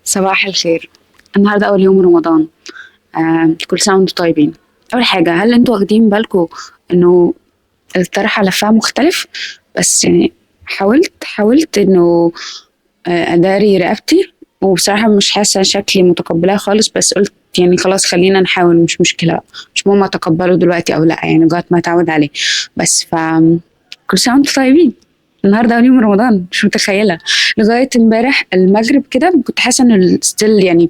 صباح الخير. النهارده اول يوم رمضان. كل سنه وانتم طيبين. اول حاجه، هل انتوا واخدين بالكم انه الطرح على فم مختلف؟ بس يعني حاولت انه اداري رقبتي، وبصراحه مش حاسه شكلي متقبلاه خالص، بس قلت يعني خلاص خلينا نحاول، مش مشكله بقى. مش مهم اتقبله دلوقتي او لا، يعني لغايه ما اتعود عليه. بس كل سنه وانتم طيبين. النهارده اول يوم رمضان، مش متخيله. لغايه امبارح المغرب كده كنت حاسه ان الستيل يعني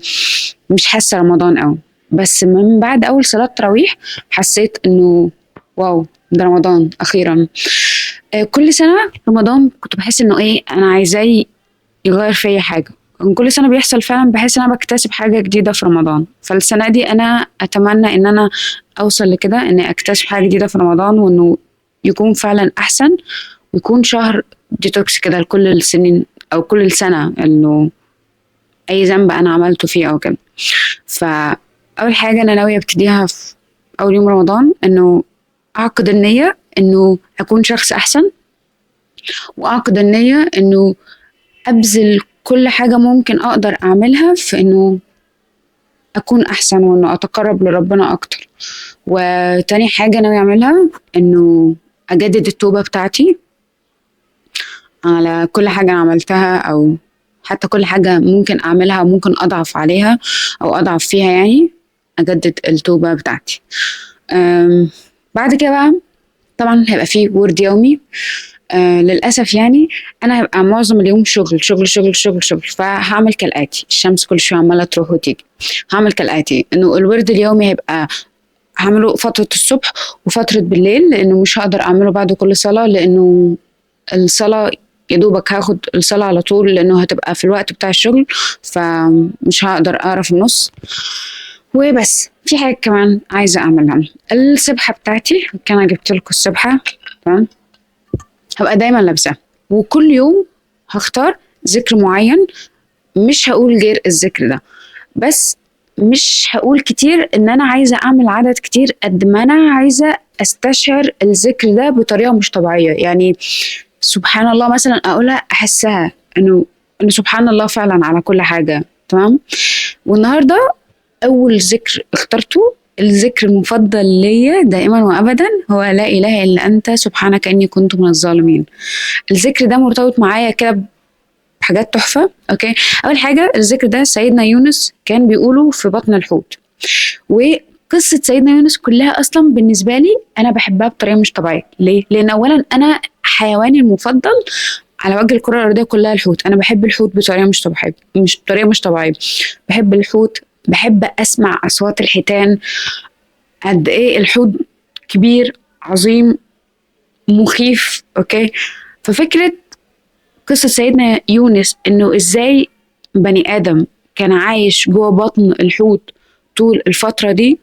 مش حاسه رمضان قوي. بس من بعد اول صلاه تراويح حسيت انه واو، ده رمضان اخيرا. كل سنه رمضان كنت بحس انه ايه، انا عايزاه يغير فيا حاجه. كل سنه بيحصل فعلا، بحس ان انا بكتسب حاجه جديده في رمضان. فالسنه دي انا اتمنى ان انا اوصل لكده، اني اكتسب حاجه جديده في رمضان، وانه يكون فعلا احسن، ويكون شهر ديتوكس كده لكل السنين او كل السنه، انه اي ذنب انا عملته فيه او كده. فاول حاجه انا ناويه ابتديها في اول يوم رمضان، انه اعقد النيه انه اكون شخص احسن، واعقد النيه انه ابذل كل حاجه ممكن اقدر اعملها في انه اكون احسن، وانه اتقرب لربنا اكتر. وتاني حاجه ناويه اعملها انه اجدد التوبه بتاعتي على كل حاجه انا عملتها، او حتى كل حاجه ممكن اعملها وممكن اضعف عليها او اضعف فيها، يعني اجدد التوبه بتاعتي. أم، بعد كده بقى طبعا هيبقى فيه ورد يومي. للأسف يعني أنا هيبقى معظم اليوم شغل شغل شغل شغل شغل، فهعمل كالآتي. الشمس كل شوية عمالة تروح وتيجي. هعمل كالآتي، إنه الورد اليومي هيبقى هعمله فترة الصبح وفترة بالليل، لأنه مش هقدر أعمله بعد كل صلاة، لأنه الصلاة يا دوبك هاخد الصلاة على طول، لأنه هتبقى في الوقت بتاع الشغل، فمش هقدر أقرا في النص. وبس في حاجة كمان عايزة أعملها، السبحة بتاعتي. كان أنا جبت لكم السبحة، تمام؟ هبقى دايما لابساها، وكل يوم هختار ذكر معين. مش هقول غير الذكر ده، بس مش هقول كتير ان انا عايزة اعمل عدد كتير، قد ما انا عايزة استشعر الذكر ده بطريقة مش طبيعية. يعني سبحان الله مثلا اقولها احسها انه سبحان الله فعلا على كل حاجة، تمام. والنهاردة أول ذكر اخترته، الذكر المفضل ليا دائما وأبدا، هو لا إله إلا أنت سبحانك إني كنت من الظالمين. الذكر ده مرتبط معايا كده بحاجات تحفة. أوكي، أول حاجة الذكر ده سيدنا يونس كان بيقوله في بطن الحوت. وقصة سيدنا يونس كلها أصلا بالنسبة لي أنا بحبها بطريقة مش طبيعية. ليه؟ لأن أولا أنا حيواني المفضل على وجه الكرة الأرضية كلها الحوت. أنا بحب الحوت بطريقة مش طبيعية، مش بطريقة مش طبيعية. بحب الحوت، بحب أسمع أصوات الحيتان. قد إيه الحوت كبير، عظيم، مخيف. أوكي، ففكرة قصة سيدنا يونس إنه إزاي بني آدم كان عايش جوه بطن الحوت طول الفترة دي،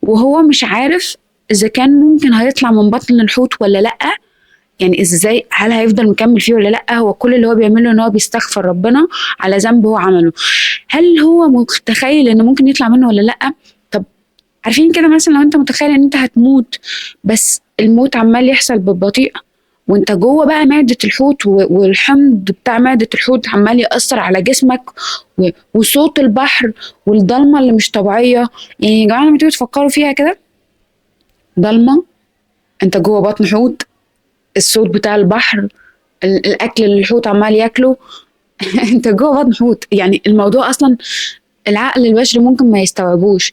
وهو مش عارف إذا كان ممكن هيطلع من بطن الحوت ولا لأ. يعني ازاي، هل هيفضل مكمل فيه ولا لا؟ هو كل اللي هو بيعمله ان هو بيستغفر ربنا على ذنب هو عمله. هل هو متخيل انه ممكن يطلع منه ولا لا؟ طب عارفين كده، مثلا لو انت متخيل ان انت هتموت، بس الموت عمال يحصل بالبطيء، وانت جوه بقى معدة الحوت، والحمض بتاع معدة الحوت عمال يأثر على جسمك، وصوت البحر والضلمة اللي مش طبيعية. يعني يا جماعة لما تيجوا تفكروا فيها كده، ضلمة، انت جوه بطن حوت، الصوت بتاع البحر، الاكل اللي الحوت عمال ياكله انت جوه بطن حوت. يعني الموضوع اصلا العقل البشري ممكن ما يستوعبوش،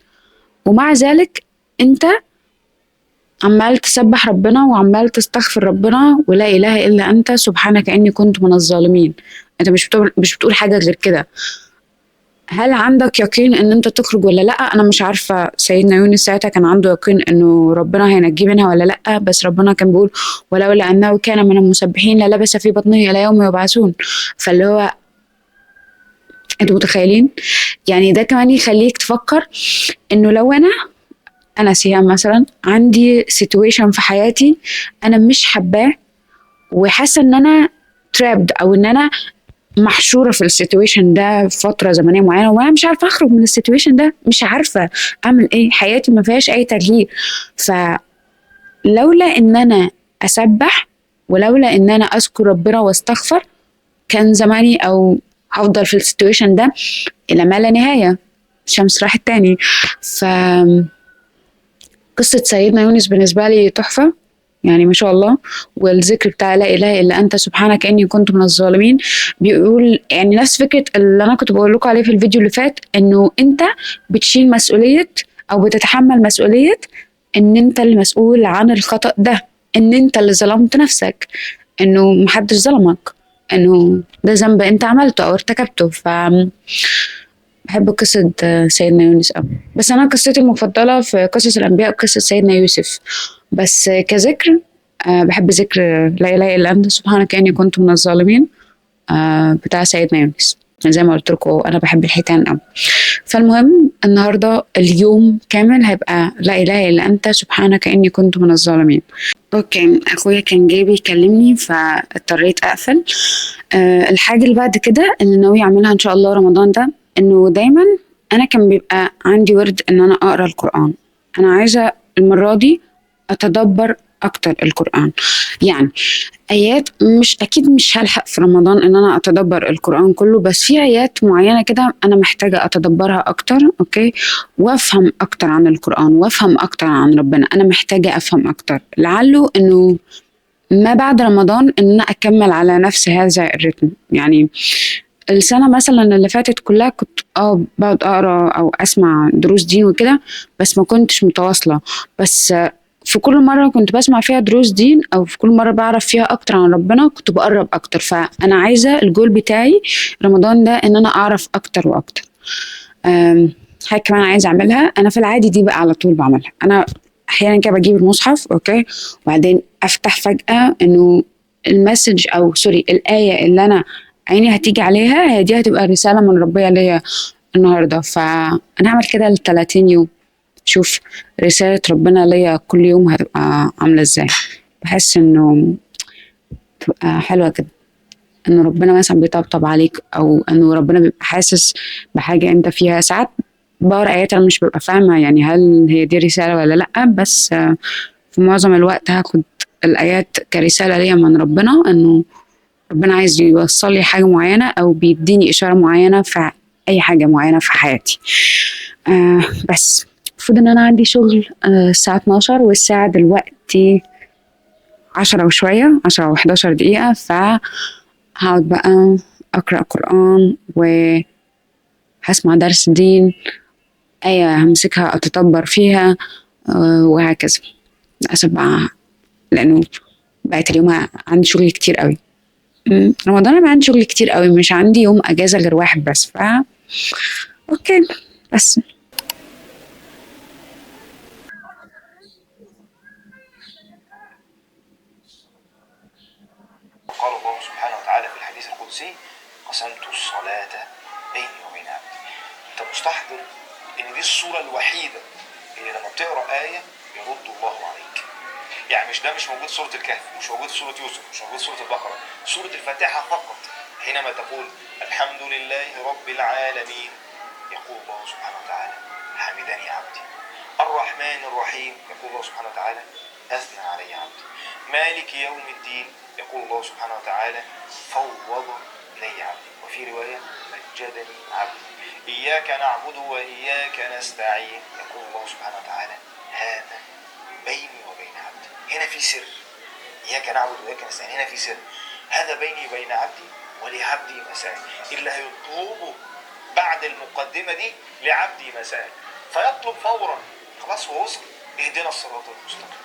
ومع ذلك انت عمال تسبح ربنا وعمال تستغفر ربنا، ولا اله الا انت سبحانك اني كنت من الظالمين. انت مش بتقول حاجه غير كده. هل عندك يقين ان انت تخرج ولا لا؟ انا مش عارفه سيدنا يونس ساعتها كان عنده يقين انه ربنا هينجيه منها ولا لا، بس ربنا كان بيقول ولولا انه كان من المسبحين للبث في بطنه الى يوم يبعثون. فاللي هو انتوا متخيلين؟ يعني ده كمان يخليك تفكر انه لو انا سيام مثلا عندي سيتويشن في حياتي انا مش حباه، وحاسه ان انا ترابد، او ان انا محشوره في السيتويشن ده فتره زمنيه معينه، وانا مش عارفه اخرج من السيتويشن ده، مش عارفه اعمل ايه، حياتي ما فيهاش اي تغيير. فلولا ان انا اسبح، ولولا ان انا اذكر ربنا واستغفر، كان زماني او هفضل في السيتويشن ده الى ما لا نهايه. الشمس راحت تاني. ف قصة سيدنا يونس بالنسبة لي تحفة، يعني ما شاء الله. والذكر بتاع لا إله إلا أنت سبحانك إني كنت من الظالمين بيقول يعني نفس فكرة اللي أنا كنت بقول لكم عليه في الفيديو اللي فات، إنه أنت بتشيل مسؤولية أو بتتحمل مسؤولية إن أنت المسؤول عن الخطأ ده، إن أنت اللي ظلمت نفسك، إنه محدش ظلمك، إنه ده ذنب أنت عملته أو ارتكبته. بحب قصة سيدنا يونس أوي. بس أنا قصتي المفضلة في قصص الأنبياء قصة سيدنا يوسف. بس كذكر بحب ذكر لا إله إلا أنت سبحانك إني كنت من الظالمين بتاع سيدنا يونس. زي ما قلت لكم أنا بحب الحيتان أوي. فالمهم النهاردة اليوم كامل هيبقى لا إله إلا أنت سبحانك إني كنت من الظالمين. اوكي، اخويا كان جاي بيكلمني فاضطريت اقفل. الحاجة اللي بعد كده اللي ناوي اعملها ان شاء الله رمضان ده، انه دايما انا كان بيبقى عندي ورد ان انا اقرا القرآن. انا عايزة المرة دي اتدبر اكتر القرآن. يعني آيات، مش أكيد مش هلحق في رمضان إن أنا أتدبر القرآن كله، بس في آيات معينة كده أنا محتاجة أتدبرها أكتر. أوكي، وأفهم أكتر عن القرآن وأفهم أكتر عن ربنا. أنا محتاجة أفهم أكتر، لعله إنه ما بعد رمضان إن أنا أكمل على نفس هذا الريتم. يعني السنة مثلا اللي فاتت كلها كنت بقعد أقرأ أو أسمع دروس دين وكده، بس ما كنتش متواصلة. بس في كل مرة كنت بسمع فيها دروس دين أو في كل مرة بعرف فيها أكتر عن ربنا كنت بقرب أكتر. فأنا عايزة الجول بتاعي رمضان ده إن أنا أعرف أكتر وأكتر. حاجة كمان عايزة أعملها، أنا في العادي دي بقى على طول بعملها. أنا أحيانا كده بجيب المصحف أوكي، وبعدين أفتح فجأة إنه المسج أو سوري الآية اللي أنا عيني هتيجي عليها هي دي هتبقى رسالة من ربنا ليا النهاردة. فأنا هعمل كده ل30 يوم، شوف رسالة ربنا ليا كل يوم هتبقى عاملة ازاي. بحس انه تبقى حلوة كده، انه ربنا مثلا بيطبطب عليك او انه ربنا بيبقى حاسس بحاجة انت فيها. ساعات بقرا ايات انا مش ببقى فاهمة يعني هل هي دي رسالة ولا لأ، بس في معظم الوقت هاخد الآيات كرسالة ليا من ربنا، انه ربنا عايز يوصل لي حاجة معينة أو بيديني إشارة معينة في أي حاجة معينة في حياتي. بس المفروض إن أنا عندي شغل الساعة 12 والساعة دلوقتي 10 وشوية، 10 و11 دقيقة. فهقعد بقى أقرأ قرآن وهسمع درس دين، آية همسكها أتدبر فيها وهكذا. للأسف بقى لأنه بقت اليوم عندي شغل كتير قوي. رمضان انا عندي شغل كتير قوي، مش عندي يوم اجازه غير واحد بس. اوكي بس. قال الله سبحانه وتعالى في الحديث القدسي: قسمت الصلاة بيني وبين عبدي. انت مستحضر ان دي الصورة الوحيدة اللي لما بتقرأ آية يرد الله عليك. يعني مش موجود سورة الكهف، مش موجود سورة يوسف، مش موجود سورة البقرة، سورة الفاتحة فقط. حينما تقول الحمد لله رب العالمين يقول الله سبحانه وتعالى حمدني عبدي. الرحمن الرحيم يقول الله سبحانه وتعالى أثنى علي عبدي. مالك يوم الدين يقول الله سبحانه وتعالى فوض لي عبدي. وفي رواية مجدني عبدي. إياك نعبد وإياك نستعين يقول الله سبحانه وتعالى هذا بيني وبين عبدي. هنا في سر، إياك نعبد وإياك نستعين، هنا في سر. هذا بيني وبين عبدي ولعبدي مساء. اللي هيطلبه بعد المقدمة دي لعبدي مساء، فيطلب فورا، خلاص هو وصل. اهدنا الصراط المستقيم.